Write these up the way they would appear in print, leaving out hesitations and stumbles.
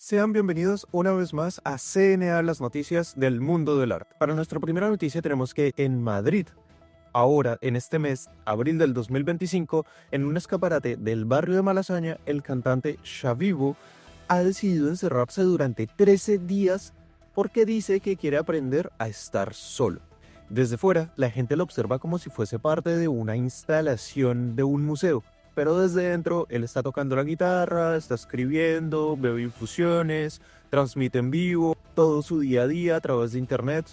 Sean bienvenidos una vez más a CNA, las noticias del mundo del arte. Para nuestra primera noticia tenemos que en Madrid, ahora en este mes, abril del 2025, en un escaparate del barrio de Malasaña, el cantante Xavivo ha decidido encerrarse durante 13 días porque dice que quiere aprender a estar solo. Desde fuera, la gente lo observa como si fuese parte de una instalación de un museo. Pero desde dentro, él está tocando la guitarra, está escribiendo, bebe infusiones, transmite en vivo, todo su día a día a través de internet.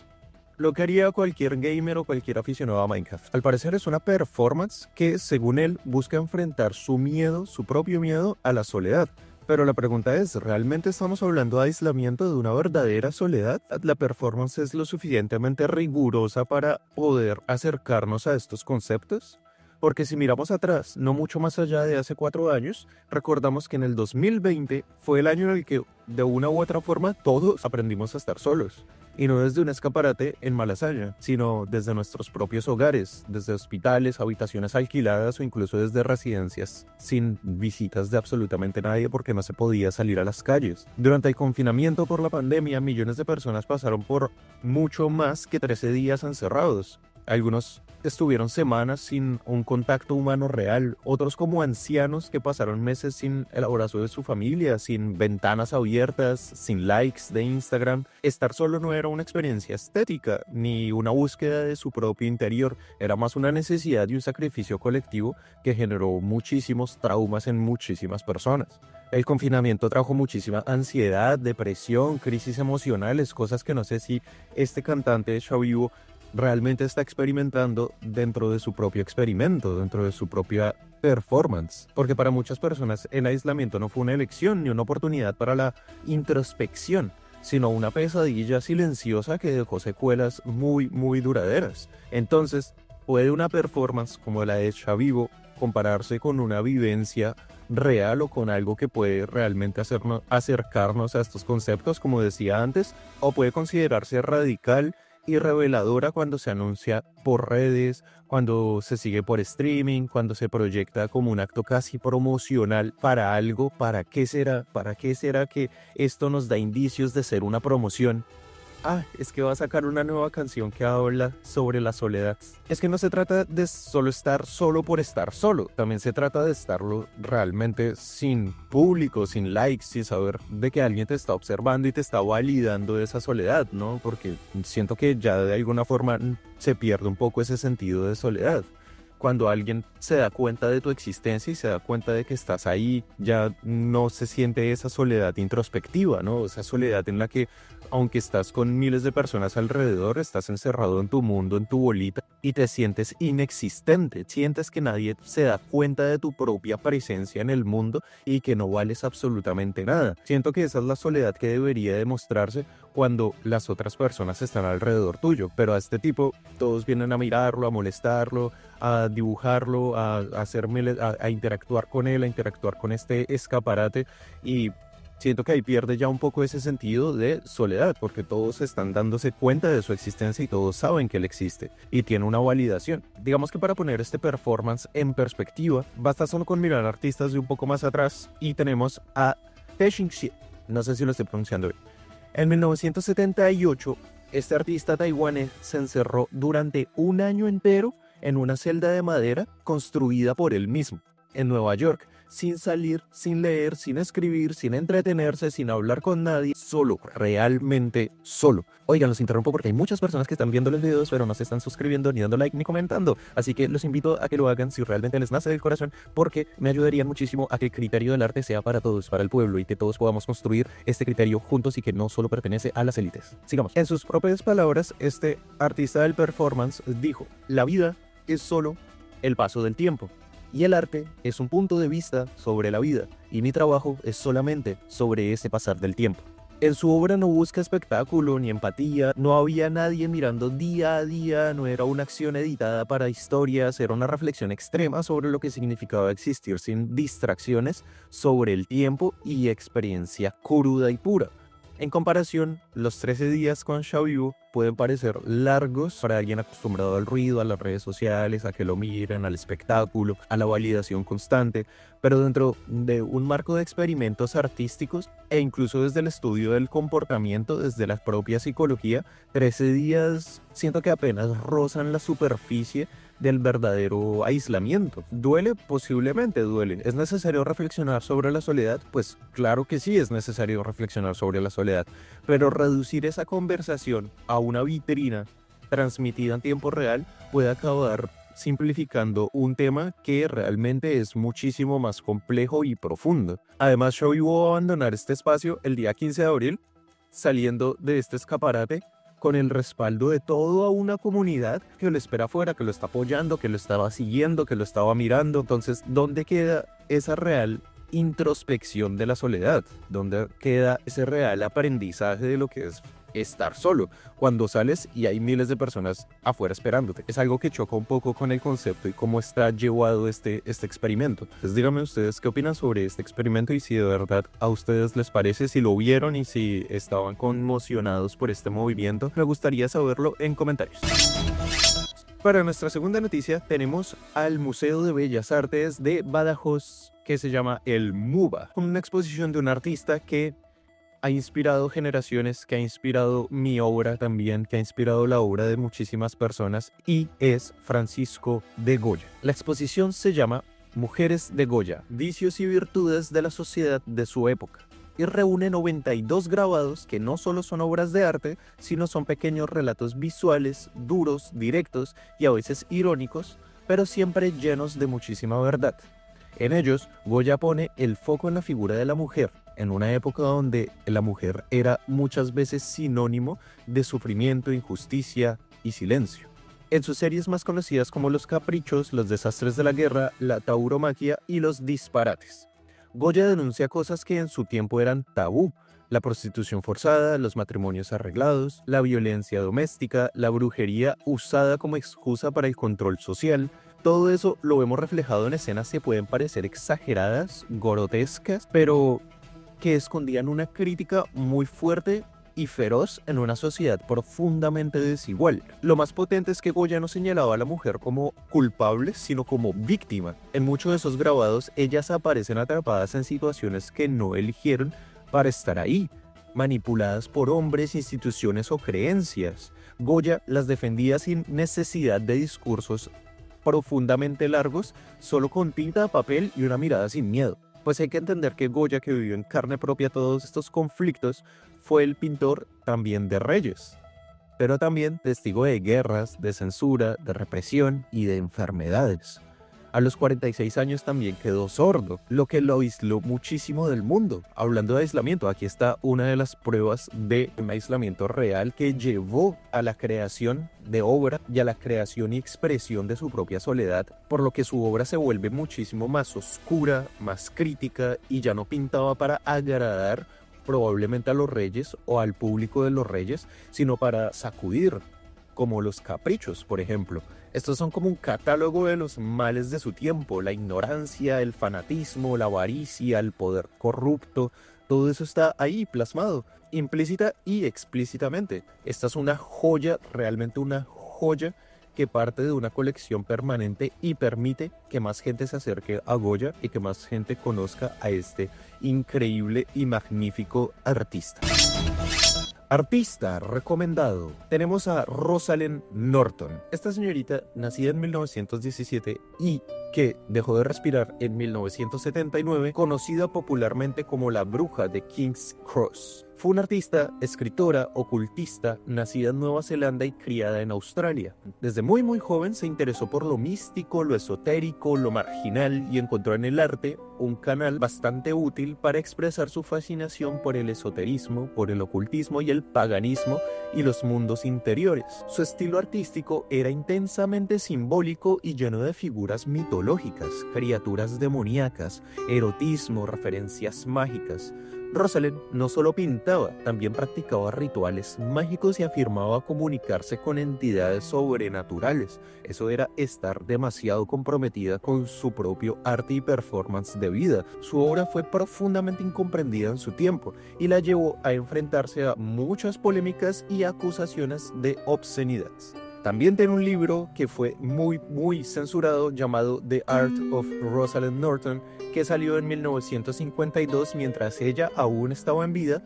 Lo que haría cualquier gamer o cualquier aficionado a Minecraft. Al parecer es una performance que, según él, busca enfrentar su miedo, su propio miedo, a la soledad. Pero la pregunta es, ¿realmente estamos hablando de aislamiento, de una verdadera soledad? ¿La performance es lo suficientemente rigurosa para poder acercarnos a estos conceptos? Porque si miramos atrás, no mucho más allá de hace 4 años, recordamos que en el 2020 fue el año en el que, de una u otra forma, todos aprendimos a estar solos. Y no desde un escaparate en Malasaña, sino desde nuestros propios hogares, desde hospitales, habitaciones alquiladas o incluso desde residencias, sin visitas de absolutamente nadie porque no se podía salir a las calles. Durante el confinamiento por la pandemia, millones de personas pasaron por mucho más que 13 días encerrados. Algunos estuvieron semanas sin un contacto humano real, otros como ancianos que pasaron meses sin el abrazo de su familia, sin ventanas abiertas, sin likes de Instagram. Estar solo no era una experiencia estética, ni una búsqueda de su propio interior, era más una necesidad y un sacrificio colectivo que generó muchísimos traumas en muchísimas personas. El confinamiento trajo muchísima ansiedad, depresión, crisis emocionales, cosas que no sé si este cantante Xavivo realmente está experimentando dentro de su propio experimento, dentro de su propia performance. Porque para muchas personas el aislamiento no fue una elección ni una oportunidad para la introspección, sino una pesadilla silenciosa que dejó secuelas muy duraderas. Entonces, ¿puede una performance como la de Xavivo compararse con una vivencia real o con algo que puede realmente acercarnos a estos conceptos, como decía antes? ¿O puede considerarse radical y reveladora cuando se anuncia por redes, cuando se sigue por streaming, cuando se proyecta como un acto casi promocional para algo? ¿Para qué será? ¿Para qué será que esto nos da indicios de ser una promoción? Es que va a sacar una nueva canción que habla sobre la soledad. Es que no se trata de solo estar solo por estar solo, también se trata de estarlo realmente sin público, sin likes, sin saber de que alguien te está observando y te está validando esa soledad, ¿no? Porque siento que ya de alguna forma se pierde un poco ese sentido de soledad. Cuando alguien se da cuenta de tu existencia y se da cuenta de que estás ahí, ya no se siente esa soledad introspectiva, ¿no? Esa soledad en la que, aunque estás con miles de personas alrededor, estás encerrado en tu mundo, en tu bolita, y te sientes inexistente. Sientes que nadie se da cuenta de tu propia presencia en el mundo y que no vales absolutamente nada. Siento que esa es la soledad que debería demostrarse cuando las otras personas están alrededor tuyo, pero a este tipo todos vienen a mirarlo, a molestarlo, a dibujarlo, a interactuar con él, a interactuar con este escaparate, y siento que ahí pierde ya un poco ese sentido de soledad, porque todos están dándose cuenta de su existencia y todos saben que él existe y tiene una validación. Digamos que para poner este performance en perspectiva, basta solo con mirar artistas de un poco más atrás y tenemos a Teixeira, no sé si lo estoy pronunciando bien. En 1978, este artista taiwanés se encerró durante un año entero en una celda de madera construida por él mismo, en Nueva York, sin salir, sin leer, sin escribir, sin entretenerse, sin hablar con nadie, solo, realmente solo. Oigan, los interrumpo porque hay muchas personas que están viendo los videos pero no se están suscribiendo, ni dando like, ni comentando, así que los invito a que lo hagan si realmente les nace del corazón, porque me ayudarían muchísimo a que el criterio del arte sea para todos, para el pueblo, y que todos podamos construir este criterio juntos y que no solo pertenece a las élites. Sigamos. En sus propias palabras, este artista del performance dijo: la vida es solo el paso del tiempo, y el arte es un punto de vista sobre la vida, y mi trabajo es solamente sobre ese pasar del tiempo. En su obra no busca espectáculo ni empatía, no había nadie mirando día a día, no era una acción editada para historias, era una reflexión extrema sobre lo que significaba existir sin distracciones, sobre el tiempo y experiencia cruda y pura. En comparación, los 13 días con Xiaoyu pueden parecer largos para alguien acostumbrado al ruido, a las redes sociales, a que lo miren, al espectáculo, a la validación constante, pero dentro de un marco de experimentos artísticos e incluso desde el estudio del comportamiento, desde la propia psicología, 13 días siento que apenas rozan la superficie del verdadero aislamiento. ¿Duele? Posiblemente duele. ¿Es necesario reflexionar sobre la soledad? Pues claro que sí es necesario reflexionar sobre la soledad, pero reducir esa conversación a una vitrina transmitida en tiempo real puede acabar simplificando un tema que realmente es muchísimo más complejo y profundo. Además, Xiaoyu va a abandonar este espacio el día 15 de abril, saliendo de este escaparate con el respaldo de toda una comunidad que lo espera afuera, que lo está apoyando, que lo estaba siguiendo, que lo estaba mirando. Entonces, ¿dónde queda esa real introspección de la soledad? ¿Dónde queda ese real aprendizaje de lo que es estar solo cuando sales y hay miles de personas afuera esperándote? Es algo que choca un poco con el concepto y cómo está llevado este experimento. Entonces díganme ustedes qué opinan sobre este experimento y si de verdad a ustedes les parece, si lo vieron y si estaban conmocionados por este movimiento. Me gustaría saberlo en comentarios. Para nuestra segunda noticia tenemos al Museo de Bellas Artes de Badajoz, que se llama el MUBA, con una exposición de un artista que ha inspirado generaciones, que ha inspirado mi obra también, que ha inspirado la obra de muchísimas personas, y es Francisco de Goya. La exposición se llama Mujeres de Goya, vicios y virtudes de la sociedad de su época, y reúne 92 grabados que no solo son obras de arte, sino son pequeños relatos visuales, duros, directos y a veces irónicos, pero siempre llenos de muchísima verdad. En ellos, Goya pone el foco en la figura de la mujer, en una época donde la mujer era muchas veces sinónimo de sufrimiento, injusticia y silencio. En sus series más conocidas como Los Caprichos, Los Desastres de la Guerra, La Tauromaquia y Los Disparates, Goya denuncia cosas que en su tiempo eran tabú: la prostitución forzada, los matrimonios arreglados, la violencia doméstica, la brujería usada como excusa para el control social. Todo eso lo vemos reflejado en escenas que pueden parecer exageradas, grotescas, pero que escondían una crítica muy fuerte y feroz en una sociedad profundamente desigual. Lo más potente es que Goya no señalaba a la mujer como culpable, sino como víctima. En muchos de esos grabados, ellas aparecen atrapadas en situaciones que no eligieron para estar ahí, manipuladas por hombres, instituciones o creencias. Goya las defendía sin necesidad de discursos profundamente largos, solo con tinta, papel y una mirada sin miedo. Pues hay que entender que Goya, que vivió en carne propia todos estos conflictos, fue el pintor también de reyes, pero también testigo de guerras, de censura, de represión y de enfermedades. A los 46 años también quedó sordo, lo que lo aisló muchísimo del mundo. Hablando de aislamiento, aquí está una de las pruebas de un aislamiento real que llevó a la creación de obra y a la creación y expresión de su propia soledad, por lo que su obra se vuelve muchísimo más oscura, más crítica, y ya no pintaba para agradar probablemente a los reyes o al público de los reyes, sino para sacudir, como Los Caprichos, por ejemplo. Estos son como un catálogo de los males de su tiempo: la ignorancia, el fanatismo, la avaricia, el poder corrupto. Todo eso está ahí plasmado, implícita y explícitamente. Esta es una joya, realmente una joya, que parte de una colección permanente y permite que más gente se acerque a Goya y que más gente conozca a este increíble y magnífico artista. Artista recomendado. Tenemos a Rosalind Norton. Esta señorita, nacida en 1917 y que dejó de respirar en 1979, conocida popularmente como la Bruja de King's Cross. Fue una artista, escritora, ocultista, nacida en Nueva Zelanda y criada en Australia. Desde muy joven se interesó por lo místico, lo esotérico, lo marginal, y encontró en el arte un canal bastante útil para expresar su fascinación por el esoterismo, por el ocultismo y el paganismo y los mundos interiores. Su estilo artístico era intensamente simbólico y lleno de figuras mitológicas, criaturas demoníacas, erotismo, referencias mágicas. Rosalind no solo pintaba, también practicaba rituales mágicos y afirmaba comunicarse con entidades sobrenaturales. Eso era estar demasiado comprometida con su propio arte y performance de vida. Su obra fue profundamente incomprendida en su tiempo y la llevó a enfrentarse a muchas polémicas y acusaciones de obscenidad. También tiene un libro que fue muy censurado llamado The Art of Rosalind Norton, que salió en 1952 mientras ella aún estaba en vida.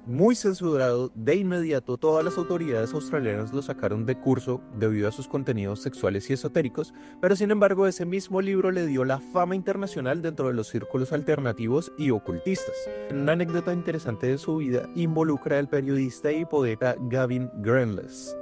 Muy censurado, de inmediato todas las autoridades australianas lo sacaron de curso debido a sus contenidos sexuales y esotéricos, pero sin embargo ese mismo libro le dio la fama internacional dentro de los círculos alternativos y ocultistas. Una anécdota interesante de su vida involucra al periodista y poeta Gavin Grenless,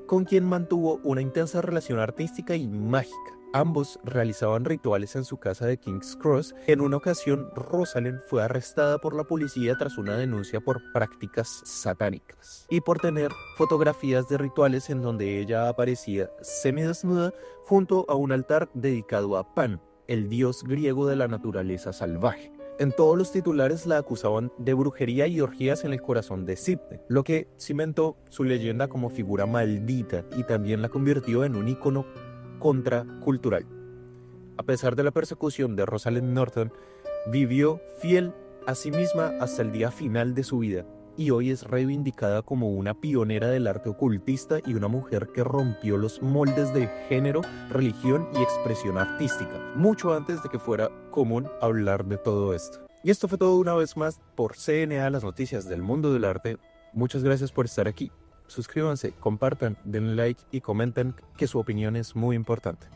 con quien mantuvo una intensa relación artística y mágica. Ambos realizaban rituales en su casa de King's Cross. En una ocasión, Rosalind fue arrestada por la policía tras una denuncia por prácticas satánicas y por tener fotografías de rituales en donde ella aparecía semidesnuda junto a un altar dedicado a Pan, el dios griego de la naturaleza salvaje. En todos los titulares la acusaban de brujería y orgías en el corazón de Sydney, lo que cimentó su leyenda como figura maldita y también la convirtió en un ícono contracultural. A pesar de la persecución de Rosalind Norton, vivió fiel a sí misma hasta el día final de su vida y hoy es reivindicada como una pionera del arte ocultista y una mujer que rompió los moldes de género, religión y expresión artística, mucho antes de que fuera común hablar de todo esto. Y esto fue todo una vez más por CNA, las noticias del mundo del arte. Muchas gracias por estar aquí. Suscríbanse, compartan, denle like y comenten, que su opinión es muy importante.